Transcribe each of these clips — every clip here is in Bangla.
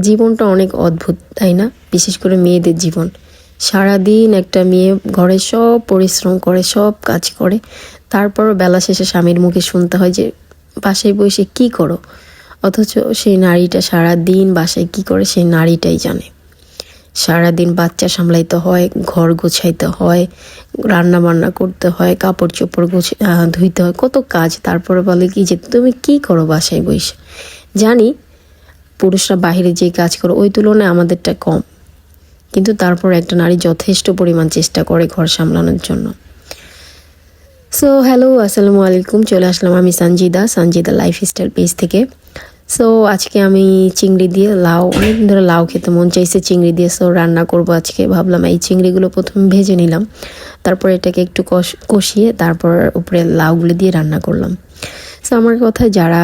জীবনটা অনেক অদ্ভুত, তাই না? বিশেষ করে মেয়েদের জীবন। সারাদিন একটা মেয়ে ঘরে সব পরিশ্রম করে, সব কাজ করে, তারপরও বেলা শেষে স্বামীর মুখে শুনতে হয় যে বাসায় বসে কি করো। অথচ সেই নারীটা সারাদিন বাসায় কি করে সেই নারীটাই জানে। সারাদিন বাচ্চা সামলাইতে হয়, ঘর গোছাইতে হয়, রান্না বান্না করতে হয়, কাপড় চোপড় ধুইতে হয়, কত কাজ। তারপরে বলে কি যে তুমি কি করো বাসায় বসে। জানি পুরুষরা বাহিরে যে কাজ করে ওই তুলনায় আমাদেরটা কম, কিন্তু তারপর একটা নারী যথেষ্ট পরিমাণ চেষ্টা করে ঘর সামলানোর জন্য। সো হ্যালো, আসসালামু আলাইকুম। চলে আসলাম আমি সঞ্জিদা লাইফস্টাইল পেজ থেকে। সো আজকে আমি চিংড়ি দিয়ে লাউ, অনেকদিন ধরে লাউ খেতে মন চাইছে, চিংড়ি দিয়ে সো রান্না করব আজকে। ভাবলাম এই চিংড়িগুলো প্রথমে ভেজে নিলাম, তারপর এটাকে একটু কষিয়ে তারপর উপরে লাউগুলো দিয়ে রান্না করলাম। সো আমার কথায় যারা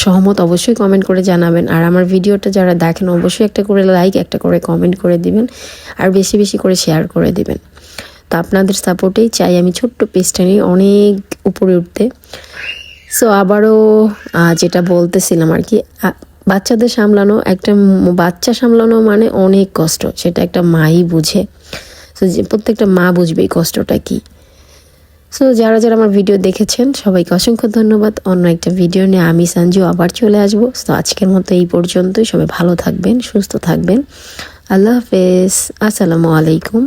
সহমত অবশ্যই কমেন্ট করে জানাবেন, আর আমার ভিডিওটা যারা দেখেন অবশ্যই একটা করে লাইক, একটা করে কমেন্ট করে দিবেন, আর বেশি বেশি করে শেয়ার করে দিবেন। তো আপনাদের সাপোর্টেই চাই আমি ছোট্ট পেজটা নিয়ে অনেক উপরে উঠতে। সো আবারও যেটা বলতেছিলাম আর কি, বাচ্চাদের সামলানো, একটা বাচ্চা সামলানো মানে অনেক কষ্ট, সেটা একটা মাই বুঝে। সো যে প্রত্যেকটা মা বুঝবে এই কষ্টটা কি। সো যারা যারা আমার ভিডিও দেখেছেন সবাইকে অসংখ্য ধন্যবাদ। অন্য একটা ভিডিও নিয়ে আমি সঞ্জু আবার চলে আসবো। তো আজকের মতো এই পর্যন্তই। সবাই ভালো থাকবেন, সুস্থ থাকবেন। আল্লাহ হাফেজ, আসসালামু আলাইকুম।